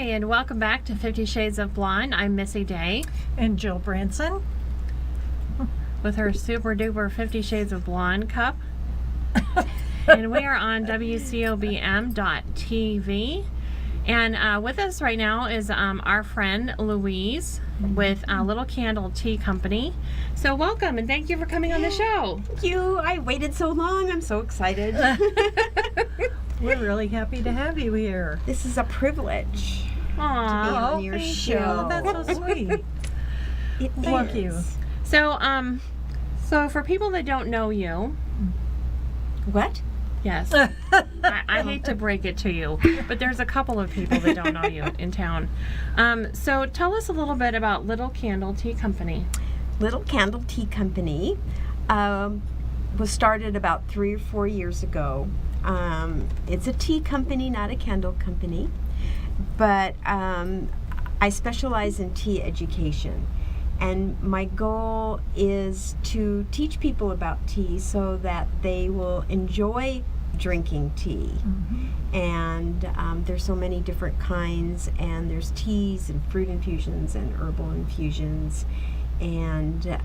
and welcome back to 50 Shades of Blonde. I'm Missy Day And Jill Branson. with her super duper 50 Shades of Blonde cup. And we are on WCOBM.tv. And with us right now is our friend Louise with Little Candle Tea Company. So welcome and thank you for coming on the show. Thank you. I waited so long. I'm so excited. We're really happy to have you here. This is a privilege to be Aww. on your thank show. you. That's so sweet. It Thank is. you. So for people that don't know you, What? yes, I hate to break it to you, but there's a couple of people that don't know you in town. So tell us a little bit about Little Candle Tea Company. Little Candle Tea Company was started about 3 or 4 years ago. It's a tea company, not a candle company, but I specialize in tea education. And my goal is to teach people about tea so that they will enjoy drinking tea. Mm-hmm. And there's so many different kinds, and there's teas and fruit infusions and herbal infusions. And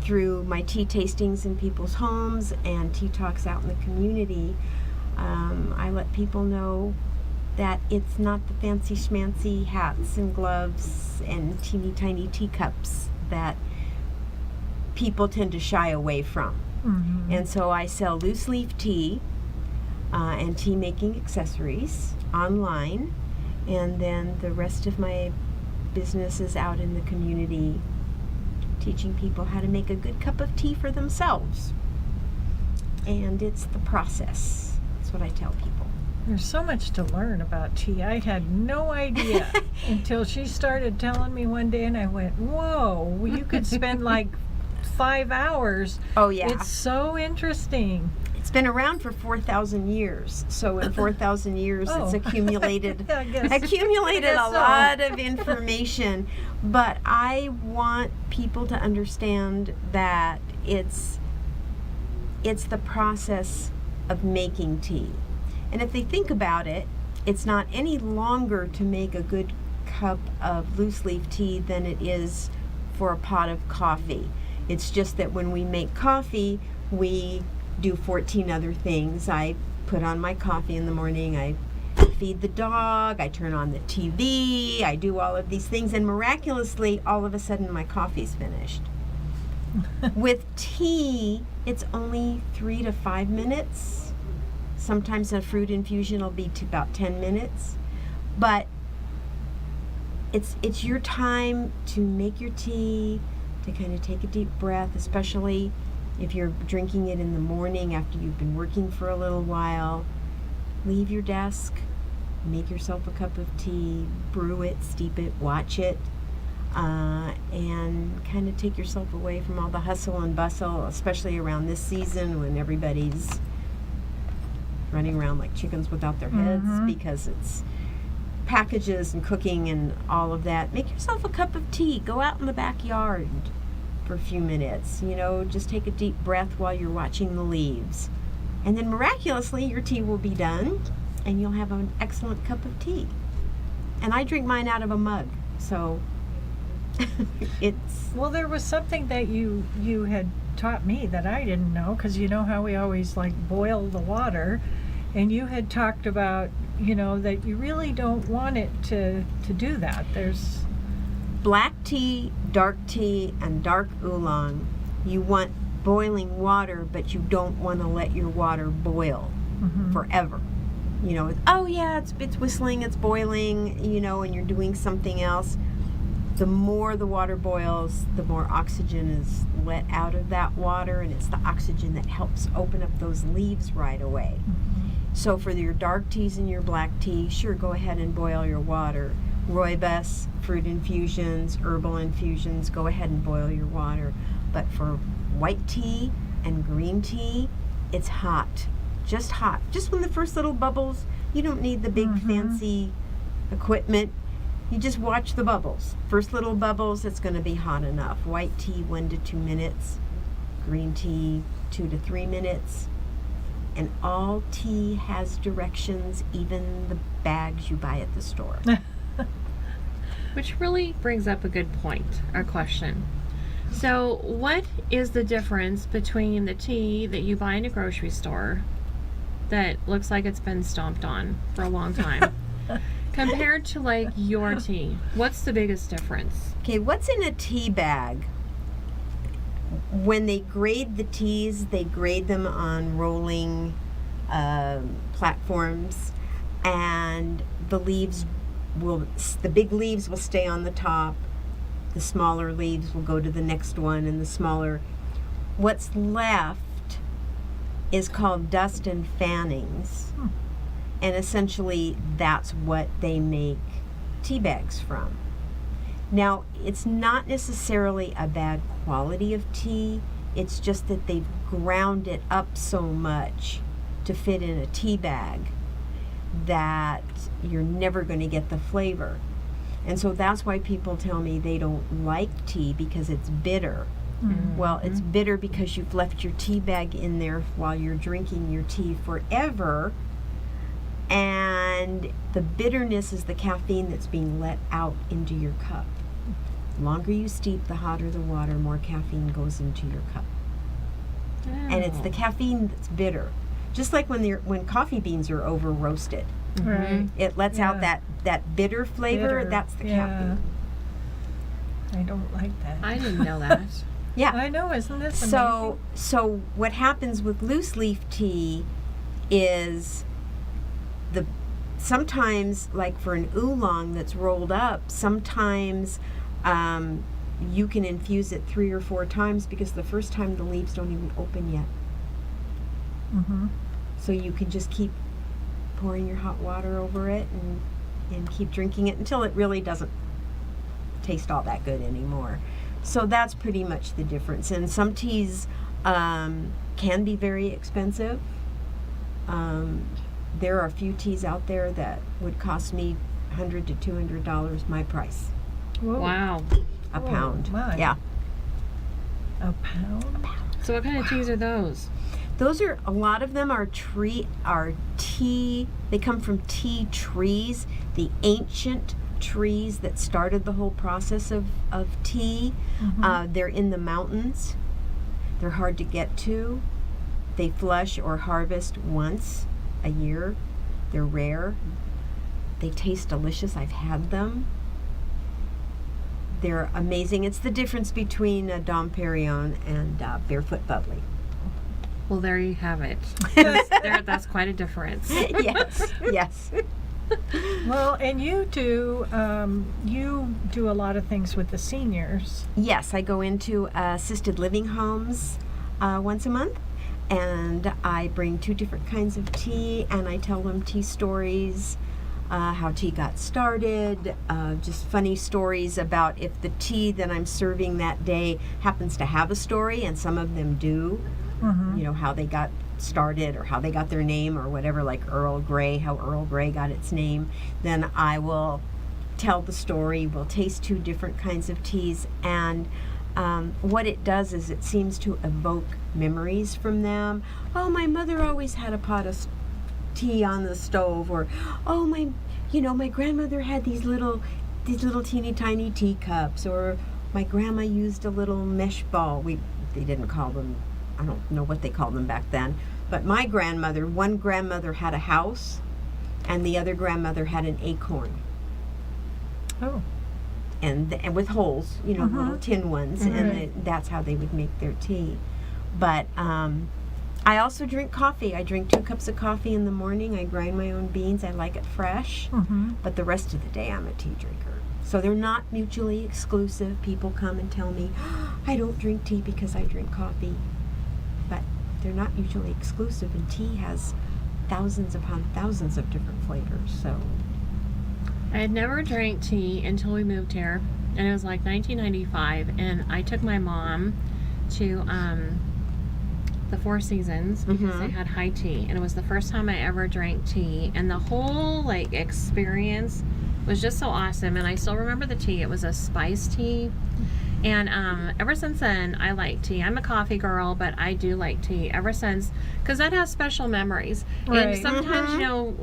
through my tea tastings in people's homes and tea talks out in the community, I let people know that it's not the fancy schmancy hats and gloves and teeny tiny teacups that people tend to shy away from. Mm-hmm. And so I sell loose leaf tea and tea making accessories online, and then the rest of my business is out in the community teaching people how to make a good cup of tea for themselves. And it's the process. That's what I tell people. There's so much to learn about tea. I had no idea until she started telling me one day, and I went, whoa, you could spend like 5 hours. Oh yeah. It's so interesting. It's been around for 4,000 years. So in 4,000 years, Oh. it's accumulated I guess. accumulated I a guess so. lot of information. But I want people to understand that it's the process of making tea. And if they think about it, it's not any longer to make a good cup of loose leaf tea than it is for a pot of coffee. It's just that when we make coffee, we do 14 other things. I put on my coffee in the morning, I feed the dog, I turn on the TV, I do all of these things, and miraculously, all of a sudden, my coffee's finished. With tea, it's only 3 to 5 minutes. Sometimes a fruit infusion will be to about 10 minutes. But it's your time to make your tea, to kind of take a deep breath, especially if you're drinking it in the morning after you've been working for a little while. Leave your desk, make yourself a cup of tea, brew it, steep it, watch it, and kind of take yourself away from all the hustle and bustle, especially around this season when everybody's running around like chickens without their heads because it's packages and cooking and all of that. Make yourself a cup of tea. Go out in the backyard for a few minutes. You know, just take a deep breath while you're watching the leaves. And then miraculously, your tea will be done and you'll have an excellent cup of tea. And I drink mine out of a mug, so it's... Well, there was something that you had taught me that I didn't know, because you know how we always like boil the water, and you had talked about, you know, that you really don't want it to do that. There's black tea, dark tea, and dark oolong. You want boiling water, but you don't want to let your water boil forever. You know, oh yeah, it's whistling, it's boiling, you know, and you're doing something else. The more the water boils, the more oxygen is let out of that water, and it's the oxygen that helps open up those leaves right away. So for your dark teas and your black tea, sure, go ahead and boil your water. Rooibos, fruit infusions, herbal infusions, go ahead and boil your water. But for white tea and green tea, it's hot. Just hot. Just when the first little bubbles, you don't need the big fancy equipment. You just watch the bubbles. First little bubbles, it's going to be hot enough. White tea, 1 to 2 minutes. Green tea, 2 to 3 minutes. And all tea has directions, even the bags you buy at the store. Which really brings up a good point, or question. So, what is the difference between the tea that you buy in a grocery store that looks like it's been stomped on for a long time compared to like your tea? What's the biggest difference? Okay, what's in a tea bag? When they grade the teas, they grade them on rolling platforms, and the big leaves will stay on the top. The smaller leaves will go to the next one, and the smaller. What's left is called dust and fannings, and essentially that's what they make tea bags from. Now, it's not necessarily a bad quality of tea, it's just that they've ground it up so much to fit in a tea bag that you're never going to get the flavor. And so that's why people tell me they don't like tea, because it's bitter. Mm-hmm. Well, it's bitter because you've left your tea bag in there while you're drinking your tea forever, and the bitterness is the caffeine that's being let out into your cup. The longer you steep, the hotter the water, more caffeine goes into your cup. And it's the caffeine that's bitter. Just like when coffee beans are over roasted. Right. It lets out that bitter flavor. Bitter, That's the yeah. caffeine. I don't like that. I didn't know that. Yeah. I know, isn't this amazing? So what happens with loose leaf tea is sometimes, like for an oolong that's rolled up, sometimes you can infuse it 3 or 4 times, because the first time the leaves don't even open yet. Mm-hmm. So you can just keep pouring your hot water over it and keep drinking it until it really doesn't taste all that good anymore. So that's pretty much the difference. And some teas can be very expensive. There are a few teas out there that would cost me $100 to $200 my price. Whoa. Wow. A Whoa, pound. my. Yeah. A pound? So, what kind of teas are those? Those are, a lot of them are tea, they come from tea trees, the ancient trees that started the whole process of tea. Mm-hmm. They're in the mountains. They're hard to get to. They flush or harvest once a year. They're rare. They taste delicious. I've had them. They're amazing. It's the difference between Dom Perignon and Barefoot Bubbly. Well, there you have it. That's quite a difference. Yes. Well, and you do a lot of things with the seniors. Yes, I go into assisted living homes once a month, and I bring 2 different kinds of tea, and I tell them tea stories, how tea got started, just funny stories about if the tea that I'm serving that day happens to have a story, and some of them do. Mm-hmm. You know, how they got started or how they got their name or whatever, like Earl Grey, how Earl Grey got its name. Then I will tell the story. We'll taste 2 different kinds of teas, and what it does is it seems to evoke memories from them. Oh, my mother always had a pot of tea on the stove, or oh, my grandmother had these little teeny tiny teacups, or my grandma used a little mesh ball. They didn't call them, I don't know what they called them back then, but my grandmother, one grandmother had a house, and the other grandmother had an acorn. Oh. And with holes, little tin ones, and that's how they would make their tea. But I also drink coffee. I drink 2 cups of coffee in the morning. I grind my own beans. I like it fresh. Mm-hmm. But the rest of the day, I'm a tea drinker. So they're not mutually exclusive. People come and tell me, I don't drink tea because I drink coffee. But they're not mutually exclusive, and tea has thousands upon thousands of different flavors. So I had never drank tea until we moved here, and it was like 1995, and I took my mom to the Four Seasons because they had high tea, and it was the first time I ever drank tea, and the whole experience was just so awesome. And I still remember the tea. It was a spice tea, And ever since then, I like tea. I'm a coffee girl, but I do like tea ever since, because that has special memories. And Right. sometimes, you know,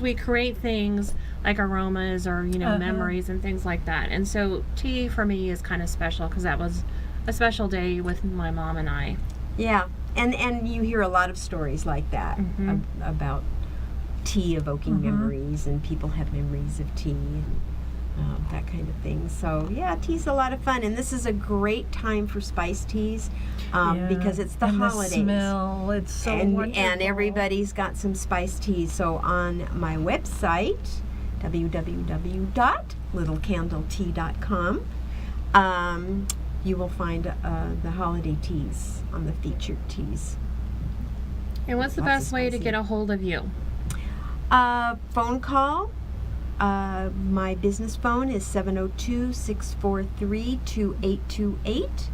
we create things like aromas or, you know, Uh-huh. memories and things like that. And so tea for me is kind of special because that was a special day with my mom and I. Yeah, and you hear a lot of stories like that Mhm. about tea evoking memories, and people have memories of tea and that kind of thing. So yeah, tea's a lot of fun, and this is a great time for spiced teas Yeah. because it's the and holidays. The smell, it's so and wonderful. everybody's got some spiced teas. So on my website, www.littlecandletea.com, you will find the holiday teas on the featured teas. And what's the Lots of best way to spicy. get a hold of you? Phone call. My business phone is 702-643-2828.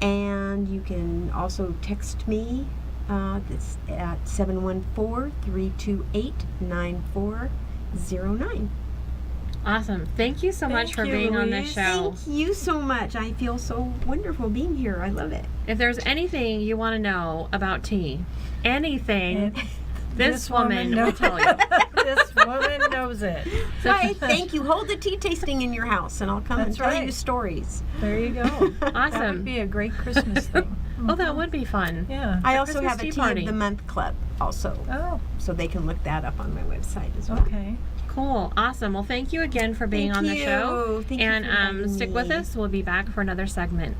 And you can also text me that's at 714-328-9409. Awesome. Thank you so much Thank for you, being on this Louise. show. Thank you so much. I feel so wonderful being here. I love it. If there's anything you want to know about tea, anything, And this woman will knows- tell you. This woman knows it. Right. Thank you. Hold the tea tasting in your house, and I'll come That's and tell right. you stories. There you go. That Awesome. would be a great Christmas thing. Oh, that would be fun. Yeah. I The also Christmas have a tea tea party. of the month club also, Oh, so they can look that up on my website as well. okay. Cool. Awesome. Well, thank you again for being Thank on the show. you. Thank you and for inviting stick with me. us. We'll be back for another segment.